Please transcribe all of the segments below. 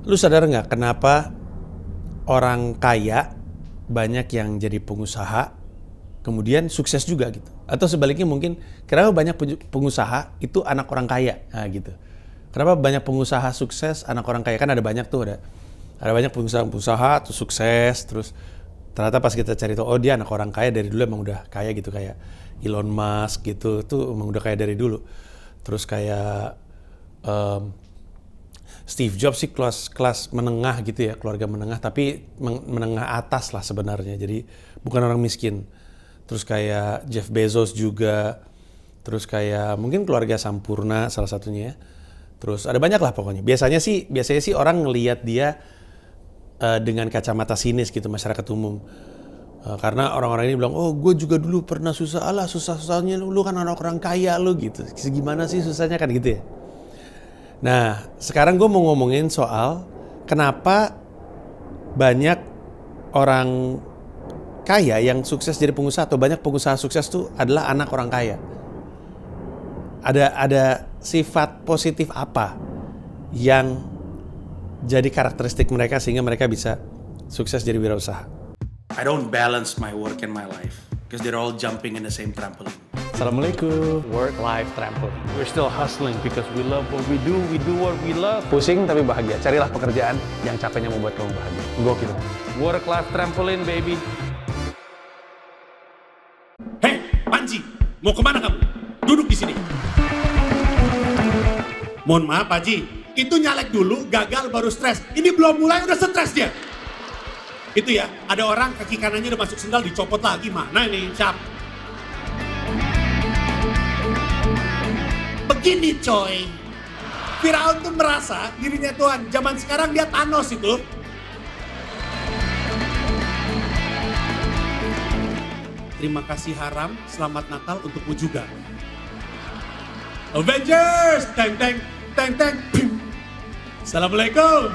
Lu sadar nggak kenapa orang kaya banyak yang jadi pengusaha, kemudian sukses juga gitu? Atau sebaliknya mungkin, kenapa banyak pengusaha itu anak orang kaya? Nah gitu. Kenapa banyak pengusaha sukses anak orang kaya? Kan ada banyak tuh, ada banyak pengusaha tuh sukses, terus ternyata pas kita cari tahu, oh dia anak orang kaya dari dulu emang udah kaya gitu, kayak Elon Musk gitu, tuh emang udah kaya dari dulu. Terus kayak Steve Jobs sih kelas menengah gitu ya, keluarga menengah, tapi menengah atas lah sebenarnya, jadi bukan orang miskin. Terus kayak Jeff Bezos juga, terus kayak mungkin keluarga Sampurna salah satunya ya. Terus ada banyak lah pokoknya. Biasanya sih orang ngelihat dia dengan kacamata sinis gitu, masyarakat umum. Karena orang-orang ini bilang, oh gue juga dulu pernah susah, alah susah-susahnya lu kan anak orang kaya lu gitu. Gimana sih susahnya kan gitu ya. Nah, sekarang gue mau ngomongin soal kenapa banyak orang kaya yang sukses jadi pengusaha, atau banyak pengusaha sukses tuh adalah anak orang kaya. Ada sifat positif apa yang jadi karakteristik mereka sehingga mereka bisa sukses jadi wirausaha? I don't balance my work and my life because they're all jumping in the same trampoline. Assalamualaikum. Work-life trampoline. We're still hustling because we love what we do. We do what we love. Pusing tapi bahagia. Carilah pekerjaan yang capeknya membuat kamu bahagia. Gokil. Work-life trampoline, baby. Hei, Panji, mau kemana kamu? Duduk di sini. Mohon maaf, Pak Ji. Itu nyalek dulu, gagal baru stres. Ini belum mulai udah stres dia. Itu ya, ada orang kaki kanannya udah masuk sendal dicopot lagi. Mana ini, Cap? Begini coy, Firaun tuh merasa dirinya Tuhan. Zaman sekarang dia Thanos itu. Terima kasih haram, selamat Natal untukmu juga. Avengers, teng teng teng teng. Pim. Assalamualaikum.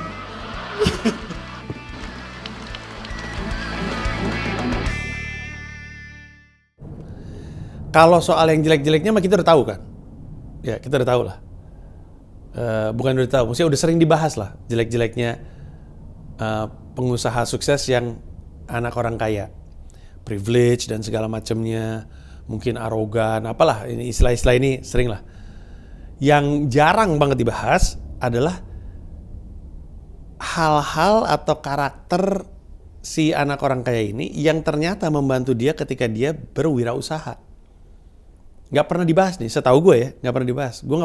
Kalau soal yang jelek-jeleknya mah kita udah tahu kan? Ya kita udah tahu lah. Bukan udah tahu, maksudnya udah sering dibahas lah jelek-jeleknya pengusaha sukses yang anak orang kaya, privilege dan segala macamnya, mungkin arogan, apalah ini istilah-istilah ini sering lah. Yang jarang banget dibahas adalah hal-hal atau karakter si anak orang kaya ini yang ternyata membantu dia ketika dia berwirausaha. Nggak pernah dibahas nih, setahu gue ya, nggak pernah dibahas. Gue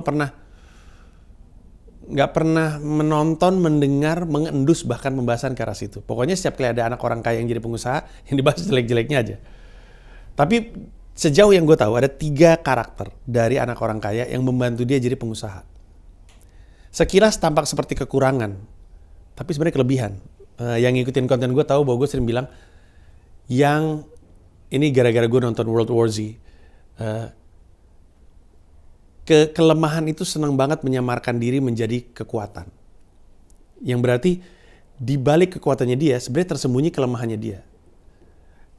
nggak pernah menonton, mendengar, mengendus bahkan pembahasan ke arah situ. Pokoknya setiap kali ada anak orang kaya yang jadi pengusaha, yang dibahas jelek-jeleknya aja. Tapi sejauh yang gue tahu ada 3 karakter dari anak orang kaya yang membantu dia jadi pengusaha. Sekilas tampak seperti kekurangan, tapi sebenarnya kelebihan. Yang ngikutin konten gue tahu bahwa gue sering bilang, yang ini gara-gara gue nonton World War Z. Kelemahan itu senang banget menyamarkan diri menjadi kekuatan. Yang berarti di balik kekuatannya dia sebenarnya tersembunyi kelemahannya dia.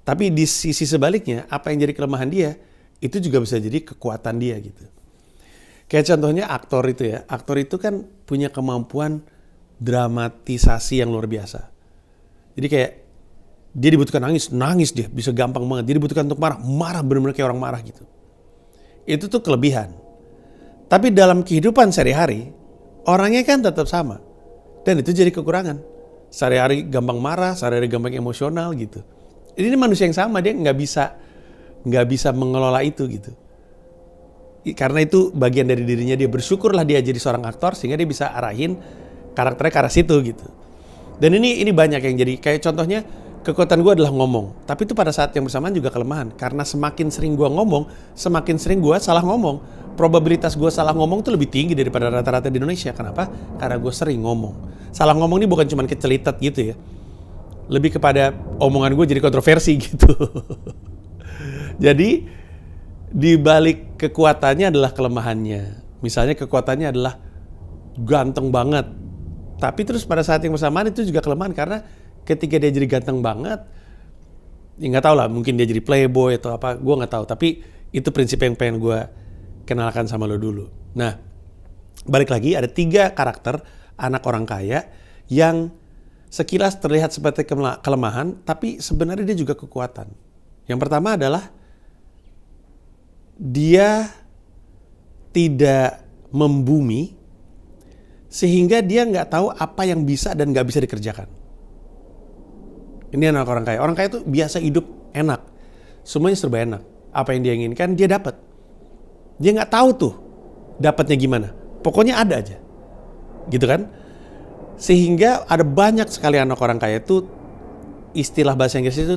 Tapi di sisi sebaliknya, apa yang jadi kelemahan dia itu juga bisa jadi kekuatan dia gitu. Kayak contohnya aktor itu ya. Aktor itu kan punya kemampuan dramatisasi yang luar biasa. Jadi kayak dia dibutuhkan nangis dia bisa gampang banget. Dia dibutuhkan untuk marah benar-benar kayak orang marah gitu. Itu tuh kelebihan. Tapi dalam kehidupan sehari-hari, orangnya kan tetap sama. Dan itu jadi kekurangan. Sehari-hari gampang marah, sehari-hari gampang emosional gitu. Ini manusia yang sama, dia nggak bisa mengelola itu gitu. Karena itu bagian dari dirinya dia. Bersyukurlah dia jadi seorang aktor sehingga dia bisa arahin karakternya ke arah situ gitu. Dan ini banyak yang jadi, kayak contohnya kekuatan gue adalah ngomong. Tapi itu pada saat yang bersamaan juga kelemahan. Karena semakin sering gue ngomong, semakin sering gue salah ngomong. Probabilitas gue salah ngomong tuh lebih tinggi daripada rata-rata di Indonesia. Kenapa? Karena gue sering ngomong. Salah ngomong ini bukan cuma kecelitet gitu ya. Lebih kepada omongan gue jadi kontroversi gitu. Jadi di balik kekuatannya adalah kelemahannya. Misalnya kekuatannya adalah ganteng banget. Tapi terus pada saat yang bersamaan itu juga kelemahan. Karena ketika dia jadi ganteng banget, ya nggak tahu lah, mungkin dia jadi playboy atau apa, gue nggak tahu. Tapi itu prinsip yang pengen gue kenalkan sama lo dulu. Nah, balik lagi ada 3 karakter anak orang kaya yang sekilas terlihat seperti kelemahan, tapi sebenarnya dia juga kekuatan. Yang pertama adalah dia tidak membumi sehingga dia nggak tahu apa yang bisa dan nggak bisa dikerjakan. Ini anak orang kaya. Orang kaya itu biasa hidup enak. Semuanya serba enak. Apa yang dia inginkan, dia dapat. Dia nggak tahu tuh dapatnya gimana. Pokoknya ada aja. Gitu kan? Sehingga ada banyak sekali anak orang kaya itu, istilah bahasa Inggris itu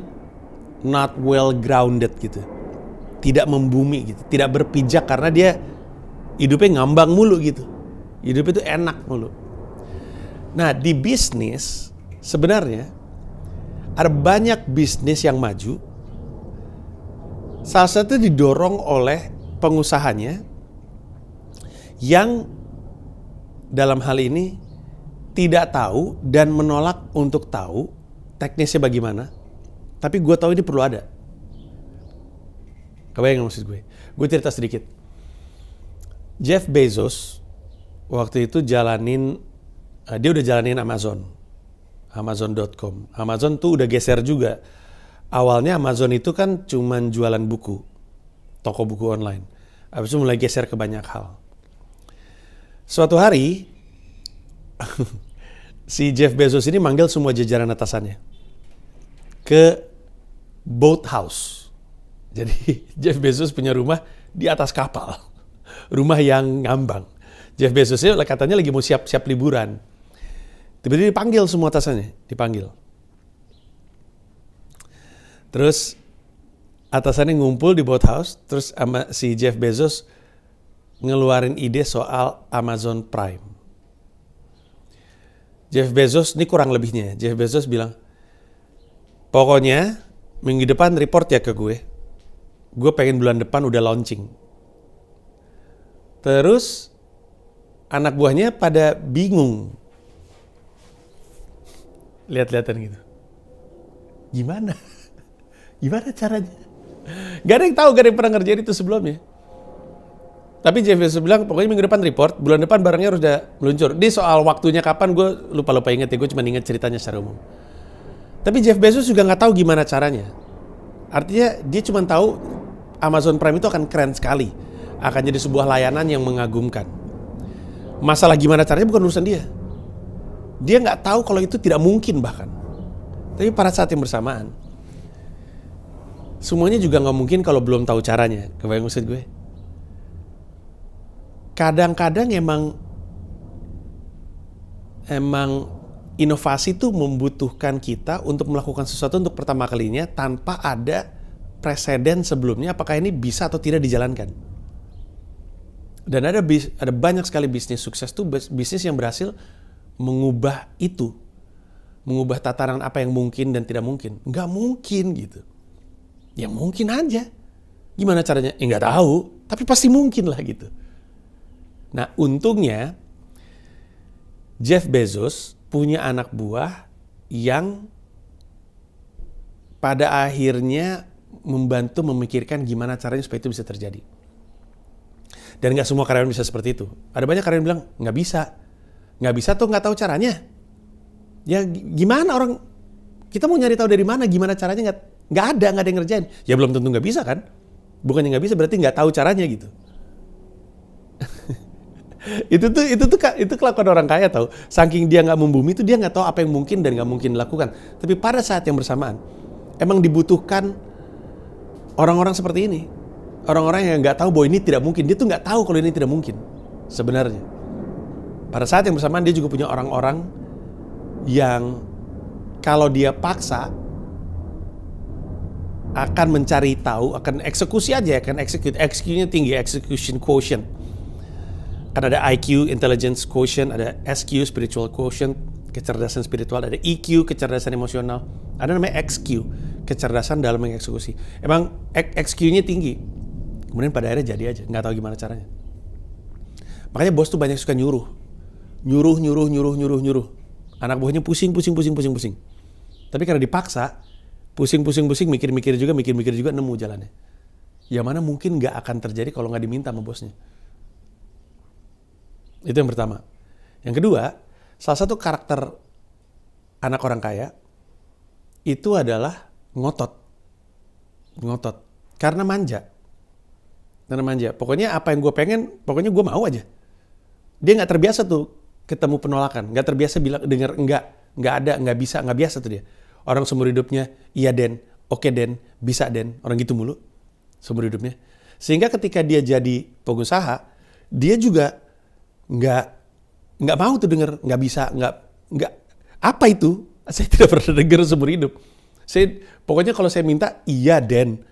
not well grounded gitu. Tidak membumi gitu. Tidak berpijak karena dia hidupnya ngambang mulu gitu. Hidup itu enak mulu. Nah, di bisnis sebenarnya ada banyak bisnis yang maju. Salah satu didorong oleh pengusahanya yang dalam hal ini tidak tahu dan menolak untuk tahu teknisnya bagaimana. Tapi gue tahu ini perlu ada. Kebayang maksud gue? Gue cerita sedikit. Jeff Bezos waktu itu dia udah jalanin Amazon.com. Amazon tuh udah geser juga. Awalnya Amazon itu kan cuman jualan buku, toko buku online. Habis itu mulai geser ke banyak hal. Suatu hari, si Jeff Bezos ini manggil semua jajaran atasannya ke boat house. Jadi Jeff Bezos punya rumah di atas kapal. Rumah yang ngambang. Jeff Bezos ini katanya lagi mau siap-siap liburan. Tiba-tiba dipanggil semua atasannya, dipanggil. Terus atasannya ngumpul di boat house, terus sama si Jeff Bezos ngeluarin ide soal Amazon Prime. Jeff Bezos, ini kurang lebihnya, Jeff Bezos bilang, pokoknya minggu depan report ya ke gue. Gue pengen bulan depan udah launching. Terus anak buahnya pada bingung. Lihat-lihatan gitu. Gimana? Gimana caranya? Gak ada yang tahu, gak ada yang pernah ngerjain itu sebelumnya. Tapi Jeff Bezos bilang, pokoknya minggu depan report, bulan depan barangnya harus udah meluncur. Di soal waktunya kapan, gue lupa-lupa inget ya, gue cuma inget ceritanya secara umum. Tapi Jeff Bezos juga gak tahu gimana caranya. Artinya dia cuma tahu Amazon Prime itu akan keren sekali. Akan jadi sebuah layanan yang mengagumkan. Masalah gimana caranya bukan urusan dia. Dia nggak tahu kalau itu tidak mungkin bahkan. Tapi pada saat yang bersamaan, semuanya juga nggak mungkin kalau belum tahu caranya. Kebayang maksud gue? Kadang-kadang emang inovasi itu membutuhkan kita untuk melakukan sesuatu untuk pertama kalinya tanpa ada preseden sebelumnya. Apakah ini bisa atau tidak dijalankan? Dan ada banyak sekali bisnis sukses tuh, bisnis yang berhasil mengubah itu. Mengubah tataran apa yang mungkin dan tidak mungkin. Nggak mungkin gitu. Ya mungkin aja. Gimana caranya? Ya nggak tahu. Tapi pasti mungkin lah gitu. Nah untungnya Jeff Bezos punya anak buah yang pada akhirnya membantu memikirkan gimana caranya supaya itu bisa terjadi. Dan nggak semua karyawan bisa seperti itu. Ada banyak karyawan bilang, nggak bisa. Nggak bisa tuh nggak tahu caranya. Ya gimana orang, kita mau nyari tahu dari mana, gimana caranya, nggak ada yang ngerjain. Ya belum tentu nggak bisa kan. Bukannya nggak bisa berarti nggak tahu caranya gitu. itu kelakuan orang kaya tahu. Saking dia nggak membumi itu dia nggak tahu apa yang mungkin dan nggak mungkin dilakukan. Tapi pada saat yang bersamaan, emang dibutuhkan orang-orang seperti ini. Orang-orang yang nggak tahu bahwa ini tidak mungkin. Dia tuh nggak tahu kalau ini tidak mungkin sebenarnya. Pada saat yang bersamaan dia juga punya orang-orang yang kalau dia paksa akan mencari tahu, akan eksekusi aja, akan execute. EQ-nya tinggi, execution quotient. Kan ada IQ, intelligence quotient, ada SQ, spiritual quotient, kecerdasan spiritual, ada EQ, kecerdasan emosional. Ada namanya XQ, kecerdasan dalam mengeksekusi. Emang XQ-nya tinggi. Kemudian pada akhirnya jadi aja, nggak tahu gimana caranya. Makanya bos tuh banyak suka nyuruh. Anak buahnya pusing. Tapi karena dipaksa, pusing, mikir-mikir juga, nemu jalannya. Yang mana mungkin nggak akan terjadi kalau nggak diminta sama bosnya. Itu yang pertama. Yang kedua, salah satu karakter anak orang kaya itu adalah ngotot. Karena manja. Pokoknya apa yang gue pengen, pokoknya gue mau aja. Dia nggak terbiasa tuh ketemu penolakan, nggak terbiasa bilang dengar nggak ada, nggak bisa, nggak biasa tuh dia. Orang seumur hidupnya, iya Den, oke Den, bisa Den, orang gitu mulu seumur hidupnya. Sehingga ketika dia jadi pengusaha, dia juga nggak mau tuh dengar nggak bisa, nggak apa itu? Saya tidak pernah dengar seumur hidup. Pokoknya kalau saya minta, iya Den,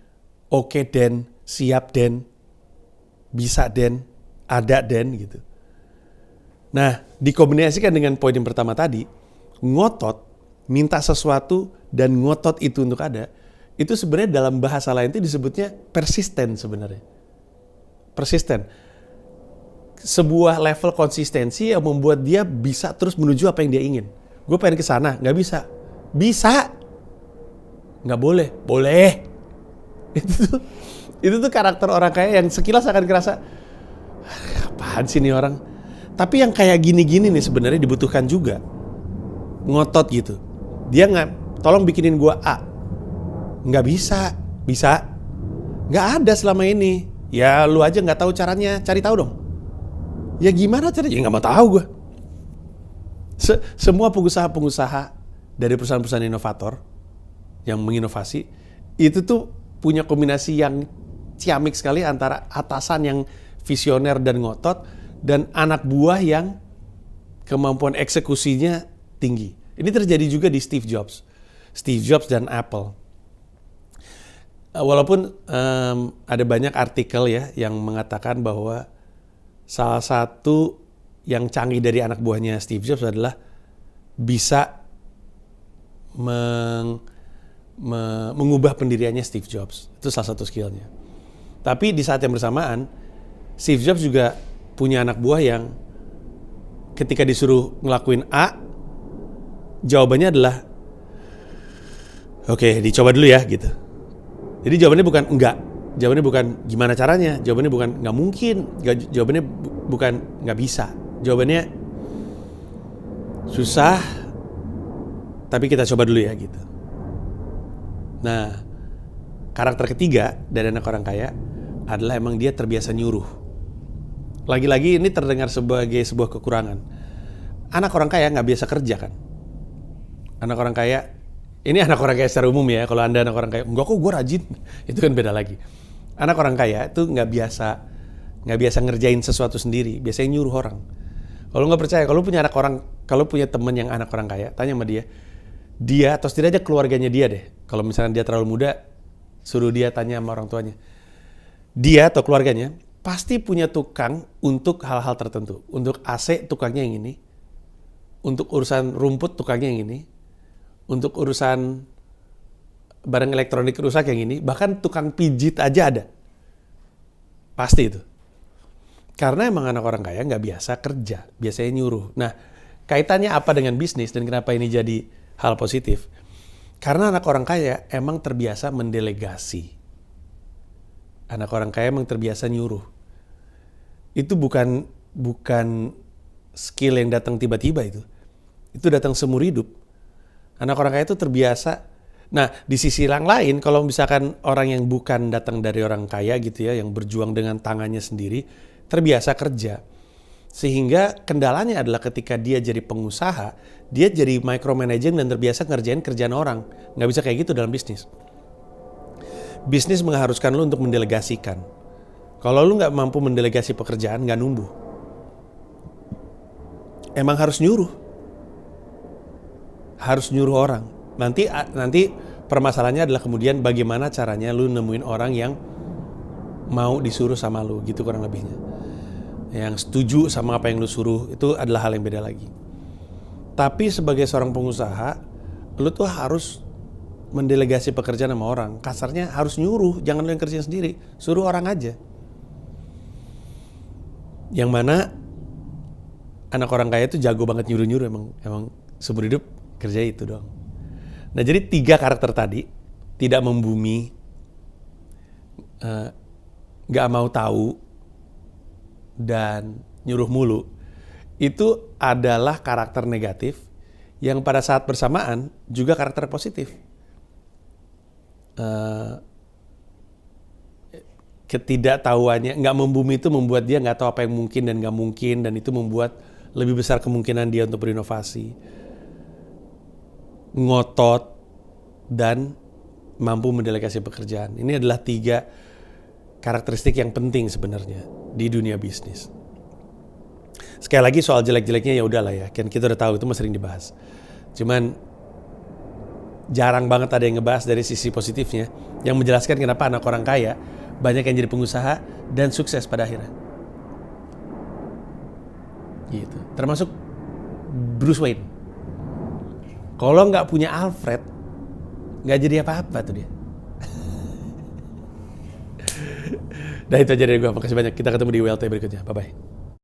oke Den, siap Den, bisa Den, ada Den gitu. Nah, dikombinasikan dengan poin yang pertama tadi, ngotot, minta sesuatu dan ngotot itu untuk ada, itu sebenarnya dalam bahasa lain itu disebutnya persisten sebenarnya. Persisten. Sebuah level konsistensi yang membuat dia bisa terus menuju apa yang dia ingin. Gue pengen ke sana, nggak bisa. Bisa. Nggak boleh. Boleh. Itu tuh karakter orang kaya yang sekilas akan kerasa, apaan sih nih orang? Tapi yang kayak gini-gini nih sebenarnya dibutuhkan juga. Ngotot gitu. Dia nggak, tolong bikinin gua A. Nggak bisa. Bisa. Nggak ada selama ini. Ya lu aja nggak tahu caranya, cari tahu dong. Ya gimana caranya? Ya nggak mau tahu gua. Semua pengusaha-pengusaha dari perusahaan-perusahaan inovator yang menginovasi, itu tuh punya kombinasi yang ciamik sekali antara atasan yang visioner dan ngotot, dan anak buah yang kemampuan eksekusinya tinggi. Ini terjadi juga di Steve Jobs dan Apple. Walaupun ada banyak artikel ya yang mengatakan bahwa salah satu yang canggih dari anak buahnya Steve Jobs adalah bisa mengubah pendiriannya Steve Jobs. Itu salah satu skillnya. Tapi di saat yang bersamaan, Steve Jobs juga punya anak buah yang ketika disuruh ngelakuin A, jawabannya adalah oke, dicoba dulu ya gitu. Jadi jawabannya bukan enggak, jawabannya bukan gimana caranya, jawabannya bukan nggak mungkin, jawabannya bukan nggak bisa, jawabannya susah, tapi kita coba dulu ya gitu. Nah, karakter ketiga dari anak orang kaya adalah emang dia terbiasa nyuruh. Lagi-lagi ini terdengar sebagai sebuah kekurangan. Anak orang kaya nggak biasa kerja kan? Anak orang kaya, ini anak orang kaya secara umum ya. Kalau Anda anak orang kaya, enggak kok gue rajin, itu kan beda lagi. Anak orang kaya itu nggak biasa ngerjain sesuatu sendiri, biasanya nyuruh orang. Kalau nggak percaya, kalau punya teman yang anak orang kaya, tanya sama dia atau setidaknya keluarganya dia deh. Kalau misalnya dia terlalu muda, suruh dia tanya sama orang tuanya. Dia atau keluarganya pasti punya tukang untuk hal-hal tertentu. Untuk AC tukangnya yang ini, untuk urusan rumput tukangnya yang ini, untuk urusan barang elektronik rusak yang ini, bahkan tukang pijit aja ada. Pasti itu. Karena emang anak orang kaya nggak biasa kerja, biasanya nyuruh. Nah, kaitannya apa dengan bisnis dan kenapa ini jadi hal positif? Karena anak orang kaya emang terbiasa mendelegasi. Anak orang kaya emang terbiasa nyuruh. Itu bukan skill yang datang tiba-tiba itu. Itu datang seumur hidup. Anak orang kaya itu terbiasa. Nah, di sisi yang lain, kalau misalkan orang yang bukan datang dari orang kaya gitu ya, yang berjuang dengan tangannya sendiri, terbiasa kerja. Sehingga kendalanya adalah ketika dia jadi pengusaha, dia jadi micromanaging dan terbiasa ngerjain kerjaan orang. Nggak bisa kayak gitu dalam bisnis. Bisnis mengharuskan lu untuk mendelegasikan. Kalau lu nggak mampu mendelegasi pekerjaan, nggak numbuh. Emang harus nyuruh. Harus nyuruh orang. Nanti permasalahannya adalah kemudian bagaimana caranya lu nemuin orang yang mau disuruh sama lu, gitu kurang lebihnya. Yang setuju sama apa yang lu suruh, itu adalah hal yang beda lagi. Tapi sebagai seorang pengusaha, lu tuh harus mendelegasi pekerjaan sama orang. Kasarnya harus nyuruh, jangan lu yang kerjain sendiri. Suruh orang aja. Yang mana anak orang kaya itu jago banget nyuruh-nyuruh, emang seumur hidup kerja itu doang. Nah, jadi 3 karakter tadi, tidak membumi, gak mau tahu, dan nyuruh mulu, itu adalah karakter negatif yang pada saat bersamaan juga karakter positif. Ketidaktahuannya, nggak membumi itu membuat dia nggak tahu apa yang mungkin dan nggak mungkin, dan itu membuat lebih besar kemungkinan dia untuk berinovasi, ngotot, dan mampu mendelegasi pekerjaan. Ini adalah 3 karakteristik yang penting sebenarnya di dunia bisnis. Sekali lagi soal jelek-jeleknya ya udahlah ya, kan kita udah tahu itu sering dibahas. Cuman jarang banget ada yang ngebahas dari sisi positifnya, yang menjelaskan kenapa anak orang kaya banyak yang jadi pengusaha dan sukses pada akhirnya. Gitu. Termasuk Bruce Wayne. Kalau nggak punya Alfred, nggak jadi apa-apa tuh dia. Nah itu aja dari gue. Makasih banyak. Kita ketemu di WLT berikutnya. Bye-bye.